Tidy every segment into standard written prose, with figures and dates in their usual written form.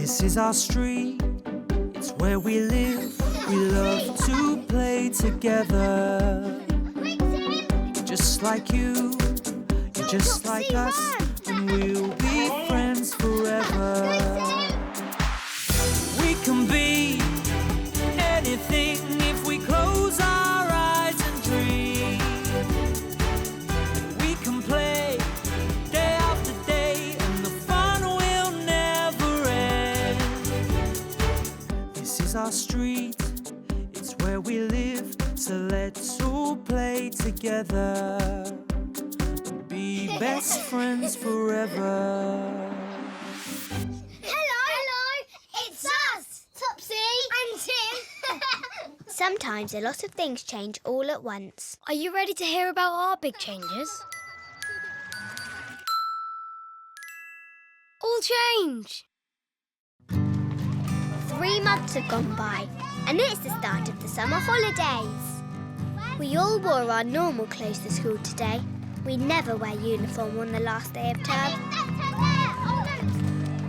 This is our street, it's where we live. We love to play together. Just like you, you're just like us, and we'll be friends forever. We can be anything if we close our eyes and dream. We can play day after day, and the fun will never end. This is our street, it's where we live, so let's all play together and be best friends forever. Sometimes a lot of things change all at once. Are you ready to hear about our big changes? All change! 3 months have gone by, and it's the start of the summer holidays. We all wore our normal clothes to school today. We never wear uniform on the last day of term.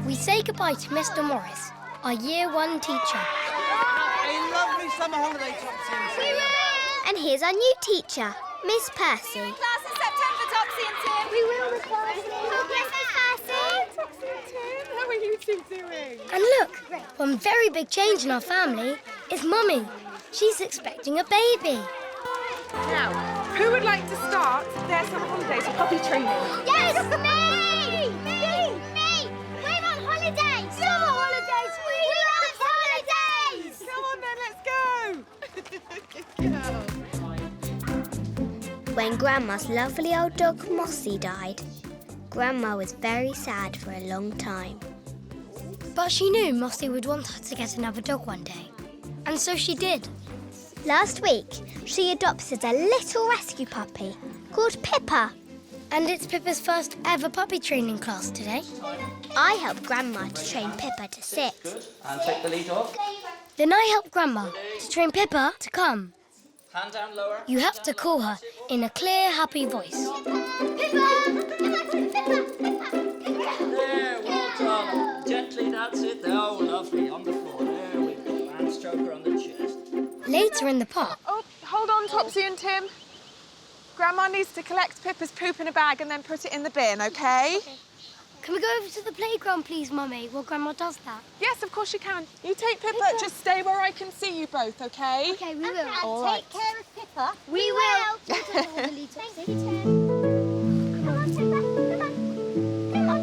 We say goodbye to Mr. Morris, our Year 1 teacher. A lovely summer holiday, Topsy and Tim. And here's our new teacher, Miss Percy. Class in September, Topsy and Tim. We will, Miss Percy. Oh, yes, Miss Percy. Topsy and Tim, how are you two doing? And look, one very big change in our family is Mummy. She's expecting a baby. Now, who would like to start their summer holidays with puppy training? Yes, me! Me! We're on holidays! Summer holidays! We love holidays! Come on then, let's go! When Grandma's lovely old dog Mossy died, Grandma was very sad for a long time. But she knew Mossy would want her to get another dog one day. And so she did. Last week, she adopted a little rescue puppy called Pippa. And it's Pippa's first ever puppy training class today. I helped Grandma to train Pippa to sit. Good. And take the lead off. Then I helped Grandma to train Pippa to come. Hand down lower. You have to call her in a clear, happy voice. There, well done. Gently, that's it. Oh, lovely. On the floor. There we go. And stroke her on the chest. Later in the park, Oh, hold on, Topsy and Tim. Grandma needs to collect Pippa's poop in a bag and then put it in the bin, OK? can we go over to the playground, please, Mummy, while Grandma does that? Yes, of course you can. You take Pippa. Just stay where I can see you both, OK? OK, we will. All right. Take care of Pippa. We will. Thank you, Tim. Come on, Pippa. Come on.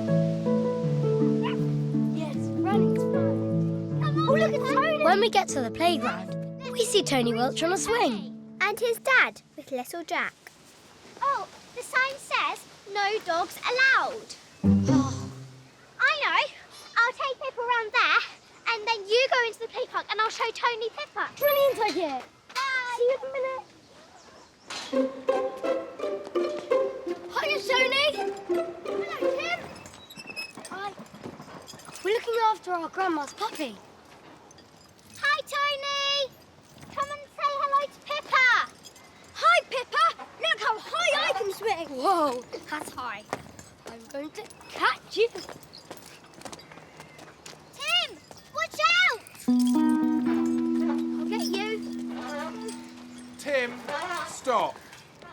Yes, running's fun. Come on. Oh, look at Tony. When we get to the playground, we see Tony Welch on a swing. And his dad with little Jack. Oh, the sign says no dogs allowed. Oh. I know. I'll take Pippa around there, and then you go into the play park, and I'll show Tony Pippa. Brilliant idea. Bye. See you in a minute. Hiya, Tony. Hello, Tim. Hi. We're looking after our grandma's puppy. Hi, Tony. Come and say hello to Pippa. Hi, Pippa. Look how high I can swing. Whoa, that's high. I'm going to catch you. Tim, watch out. I'll get you. Tim, stop.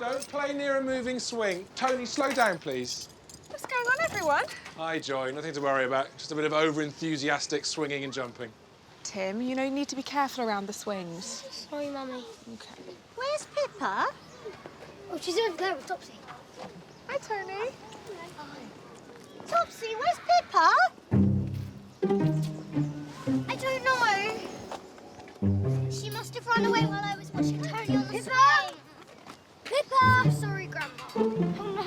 Don't play near a moving swing. Tony, slow down, please. What's going on, everyone? Hi, Joy. Nothing to worry about. Just a bit of over-enthusiastic swinging and jumping. Tim, you know you need to be careful around the swings. Sorry, Mummy. OK. Where's Pippa? Oh, she's over there with Topsy. Hi, Tony. Topsy, where's Pippa? I don't know. She must have run away while I was watching Tony on the swing. Pippa! I'm sorry, Grandma. Oh,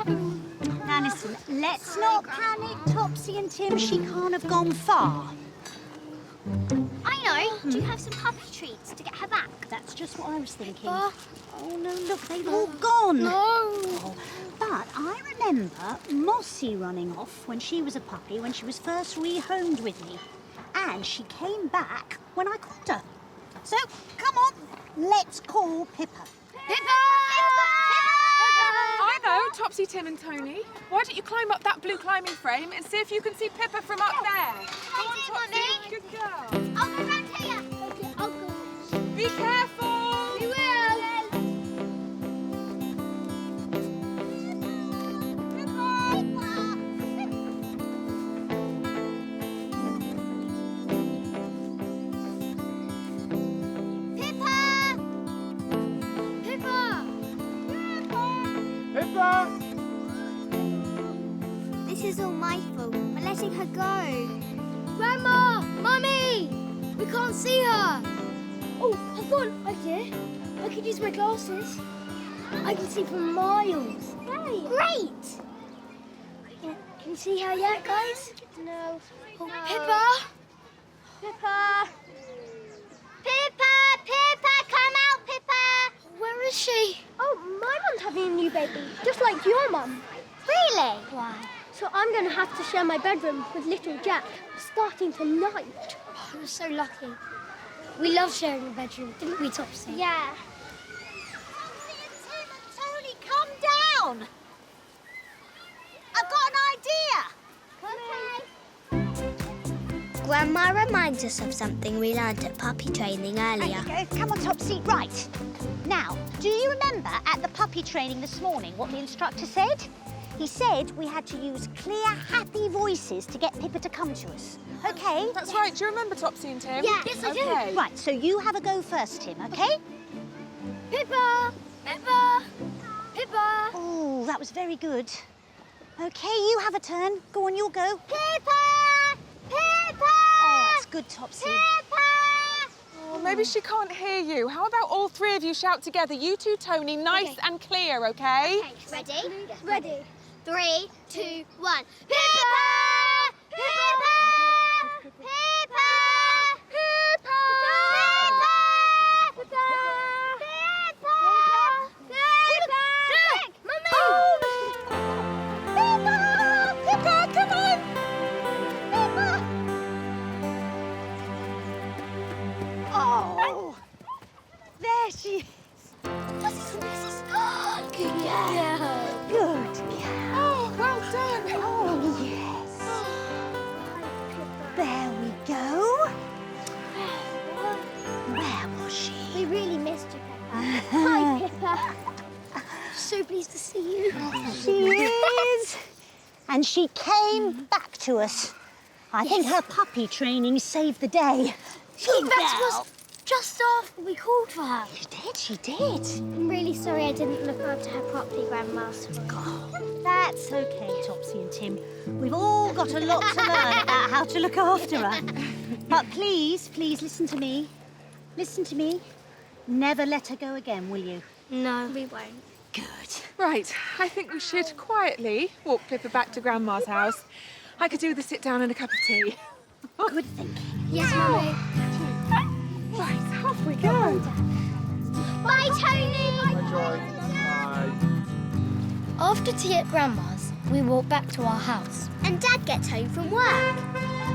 no. Now, listen, let's not panic, Topsy and Tim. She can't have gone far. I know. Do you have some puppy treats to get her back? That's just what I was thinking. Pippa? Oh, no, look, they've all gone. No. Oh, but I remember Mossy running off when she was a puppy, when she was first rehomed with me. And she came back when I called her. So, come on, let's call Pippa. Pippa! I know, Topsy Tim and Tony. Why don't you climb up that blue climbing frame and see if you can see Pippa from up there? Go on, Topsy. Good girl. I'll go round here. Okay, I'll go. Be careful. We will. Pippa! This is all my fault for letting her go. Grandma! Mummy! We can't see her! Oh, I've got an idea. I could use my glasses. I can see for miles. Hey. Great! Can you see her yet, guys? No. Oh, Pippa! Pippa! Pippa! Pippa! Come out, Pippa! Where is she? Oh, my mum's having a new baby, just like your mum. Really? Wow. So I'm going to have to share my bedroom with little Jack, starting tonight. Oh, we're so lucky. We love sharing a bedroom, didn't we, Topsy? Yeah. Tony, come down. I've got an idea. Okay. Grandma reminds us of something we learned at puppy training earlier. Come on, Topsy. Right. Now, do you remember at the puppy training this morning what the instructor said? He said we had to use clear, happy voices to get Pippa to come to us. OK? That's right. Do you remember Topsy and Tim? Yeah. Yes, I do. Okay. Right, so you have a go first, Tim, OK? Pippa! Pippa! Pippa! Oh, that was very good. OK, you have a turn. Go on, you'll go. Pippa! Pippa! Oh, that's good, Topsy. Pippa! Well, maybe she can't hear you. How about all three of you shout together? You two, Tony, nice and clear, OK? Okay, ready? Ready. 3, 2, 1. Pippa! Pippa! Pippa! Pippa! Pippa! Pippa! Quick! Mummy! Pippa! Pippa, come on! Pippa! Oh, there she is. This is Good girl. Good girl. Oh, well done. Oh, yes. There we go. Where was she? We really missed you, Pippa. Hi, Pippa. So pleased to see you. She is. And she came back to us. I think her puppy training saved the day. She came back to us just after we called for her. She did. I'm really sorry I didn't look after her properly, Grandma. That's okay, Topsy and Tim. We've all got a lot to learn about how to look after her. But please, please listen to me. Listen to me. Never let her go again, will you? No, we won't. Good. Right, I think we should quietly walk Pippa back to Grandma's house. I could do with a sit down and a cup of tea. Good thinking. Yes, Mummy. Right, off we go. Bye, Tony. Bye. After tea at Grandma's, we walk back to our house. And Dad gets home from work.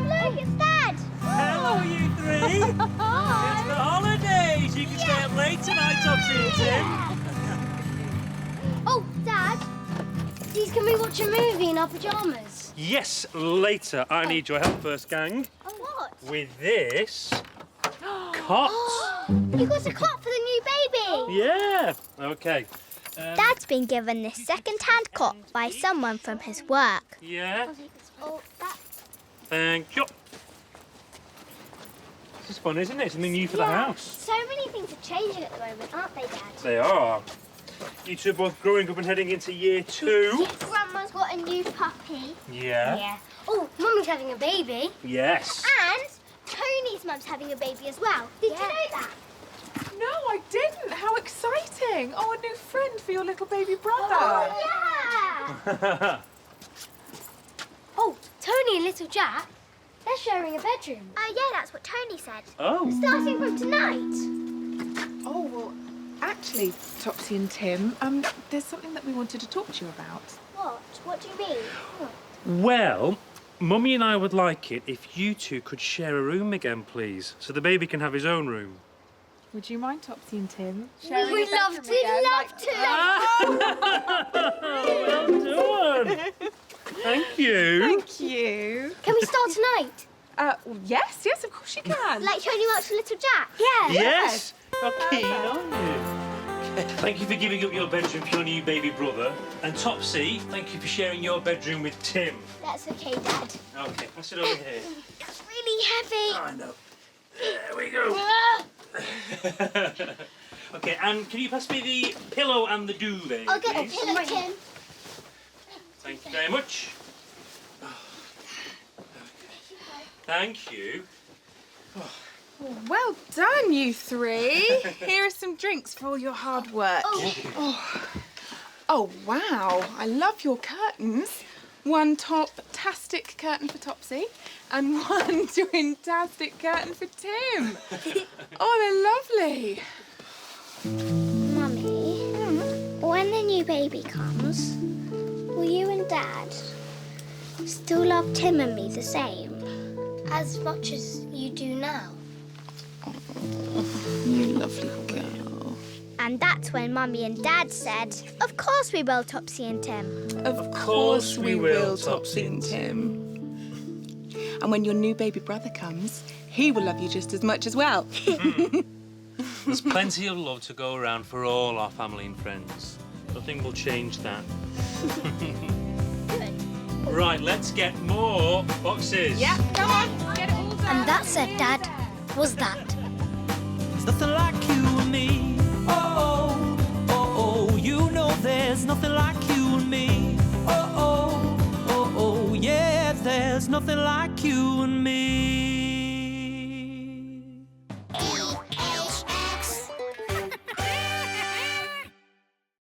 Look, it's Dad. Hello, you three. It's the holidays. You can stay up late tonight, Topsy and Tim. Oh, Dad, please can we watch a movie in our pyjamas? Yes, later. I need your help first, gang. Oh, what? With this cot. You got a cot for the new baby. Yeah. Okay. Dad's been given this second-hand cot by someone from his work. Yeah. Oh, that... Thank you. This is fun, isn't it? Something new for the house. So many things are changing at the moment, aren't they, Dad? They are. You two are both growing up and heading into year 2. Grandma's got a new puppy. Yeah. Oh, Mummy's having a baby. Yes. And Tony's mum's having a baby as well. Did you know that? No, I didn't. How exciting. Oh, a new friend for your little baby brother. Yeah! Oh, Tony and little Jack, they're sharing a bedroom. Oh, yeah, that's what Tony said. Oh. Starting from tonight. Oh, well, actually, Topsy and Tim, there's something that we wanted to talk to you about. What? What do you mean? Well, Mummy and I would like it if you two could share a room again, please, so the baby can have his own room. Would you mind, Topsy and Tim? We'd love to, love to. Well course you can. Like Tony Welch for Little Jack? Yeah. Yes. How keen are you? Thank you for giving up your bedroom for your new baby brother. And Topsy, thank you for sharing your bedroom with Tim. That's okay, Dad. Okay, pass it over here. It's really heavy. I know. There we go. Okay, and can you pass me the pillow and the duvet, I'll get the please? pillow, Tim. Thank you very much. Thank you. Well done, you three. Here are some drinks for all your hard work. Oh, wow. I love your curtains. One top-tastic curtain for Topsy and one twin-tastic curtain for Tim. Oh, they're lovely. Mummy, when the new baby comes, will you and Dad still love Tim and me the same? As much as you do now? You lovely girl. And that's when Mummy and Dad said, of course we will, Topsy and Tim. Of course we will, Topsy and Tim. And when your new baby brother comes, he will love you just as much as well. There's plenty of love to go around for all our family and friends. Nothing will change that. Right, let's get more boxes. Yeah, come on, get it all done. And that's it, Dad. Was that? There's nothing like you and me. Oh, oh, oh, oh. You know there's nothing like you and me. Oh, oh, oh, oh. Yeah, there's nothing like you and me.